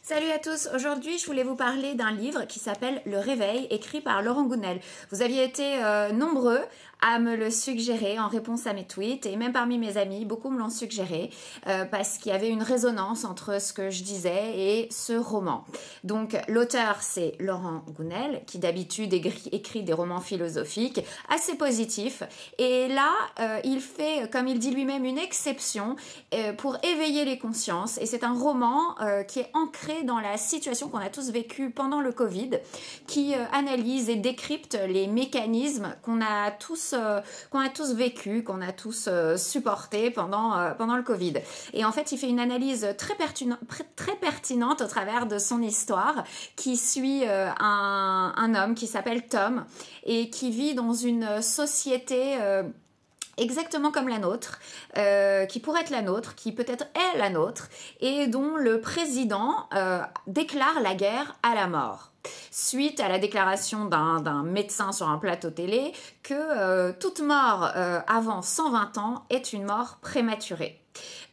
Salut à tous, aujourd'hui je voulais vous parler d'un livre qui s'appelle Le Réveil, écrit par Laurent Gounel. Vous aviez été nombreux à me le suggérer en réponse à mes tweets et même parmi mes amis, beaucoup me l'ont suggéré parce qu'il y avait une résonance entre ce que je disais et ce roman. Donc l'auteur c'est Laurent Gounel qui d'habitude écrit des romans philosophiques assez positifs et là il fait, comme il dit lui-même, une exception pour éveiller les consciences et c'est un roman qui est ancré dans la situation qu'on a tous vécue pendant le Covid, qui analyse et décrypte les mécanismes qu'on a tous vécu, qu'on a tous supporté pendant le Covid. Et en fait, il fait une analyse très pertinente au travers de son histoire, qui suit un homme qui s'appelle Tom et qui vit dans une société exactement comme la nôtre, qui pourrait être la nôtre, qui peut-être est la nôtre, et dont le président déclare la guerre à la mort. Suite à la déclaration d'un médecin sur un plateau télé que toute mort avant 120 ans est une mort prématurée.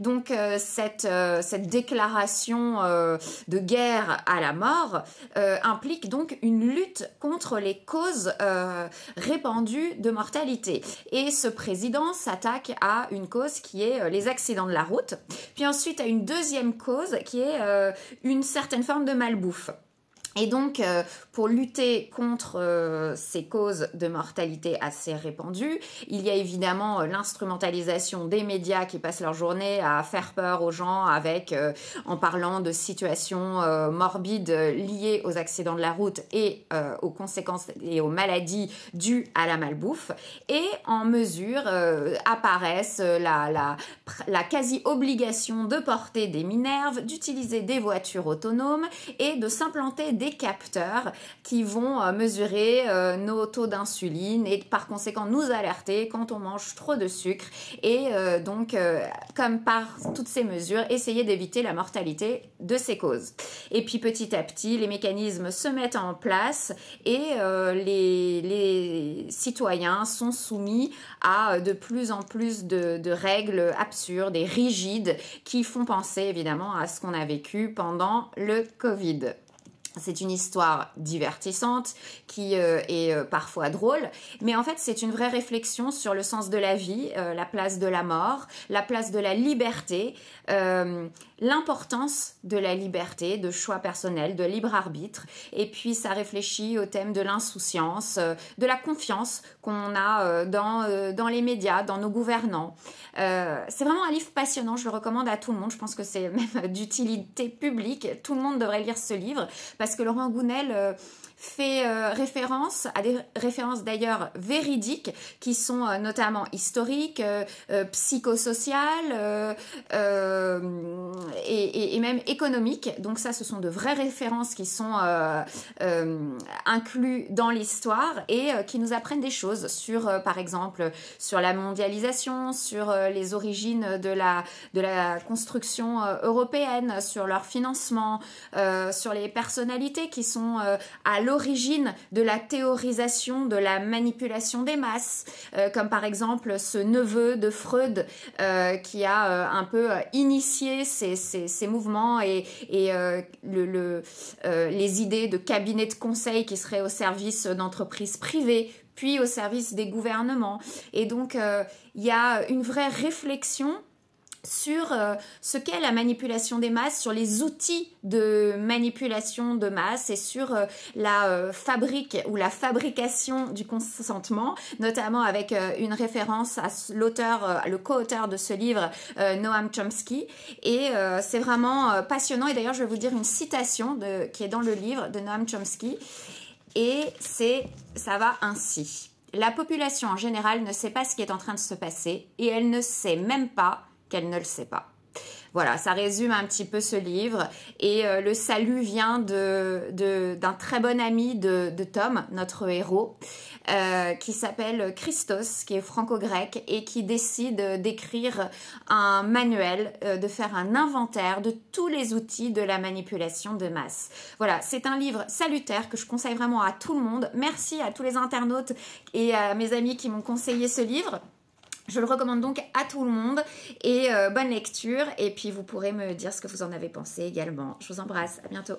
Donc cette déclaration de guerre à la mort implique donc une lutte contre les causes répandues de mortalité. Et ce président s'attaque à une cause qui est les accidents de la route, puis ensuite à une deuxième cause qui est une certaine forme de malbouffe. Et donc, pour lutter contre ces causes de mortalité assez répandues, il y a évidemment l'instrumentalisation des médias qui passent leur journée à faire peur aux gens en parlant de situations morbides liées aux accidents de la route et aux conséquences et aux maladies dues à la malbouffe. Et en mesure apparaissent la quasi-obligation de porter des Minerves, d'utiliser des voitures autonomes et de s'implanter des capteurs qui vont mesurer nos taux d'insuline et par conséquent nous alerter quand on mange trop de sucre et donc comme par toutes ces mesures essayer d'éviter la mortalité de ces causes. Et puis petit à petit les mécanismes se mettent en place et les citoyens sont soumis à de plus en plus de règles absurdes et rigides qui font penser évidemment à ce qu'on a vécu pendant le Covid. C'est une histoire divertissante qui est parfois drôle, mais en fait c'est une vraie réflexion sur le sens de la vie, la place de la mort, la place de la liberté, l'importance de la liberté, de choix personnel, de libre arbitre, et puis ça réfléchit au thème de l'insouciance, de la confiance qu'on a dans les médias, dans nos gouvernants. C'est vraiment un livre passionnant, je le recommande à tout le monde, je pense que c'est même d'utilité publique, tout le monde devrait lire ce livre, parce que Laurent Gounel fait référence à des références d'ailleurs véridiques qui sont notamment historiques, psychosociales et même économiques. Donc ça, ce sont de vraies références qui sont incluses dans l'histoire et qui nous apprennent des choses sur, par exemple, sur la mondialisation, sur les origines de la construction européenne, sur leur financement, sur les personnalités qui sont à l'origine de la théorisation de la manipulation des masses, comme par exemple ce neveu de Freud qui a un peu initié ces mouvements et les idées de cabinets de conseil qui seraient au service d'entreprises privées, puis au service des gouvernements. Et donc, il y a une vraie réflexion sur ce qu'est la manipulation des masses, sur les outils de manipulation de masse et sur la fabrique ou la fabrication du consentement, notamment avec une référence à l'auteur, le co-auteur de ce livre, Noam Chomsky. Et c'est vraiment passionnant. Et d'ailleurs, je vais vous dire une citation qui est dans le livre de Noam Chomsky. Et ça va ainsi. La population en général ne sait pas ce qui est en train de se passer et elle ne sait même pas qu'elle ne le sait pas. Voilà, ça résume un petit peu ce livre et le salut vient d'un très bon ami de Tom, notre héros, qui s'appelle Christos, qui est franco-grec et qui décide d'écrire un manuel, de faire un inventaire de tous les outils de la manipulation de masse. Voilà, c'est un livre salutaire que je conseille vraiment à tout le monde. Merci à tous les internautes et à mes amis qui m'ont conseillé ce livre. Je le recommande donc à tout le monde et bonne lecture. Et puis vous pourrez me dire ce que vous en avez pensé également. Je vous embrasse, à bientôt.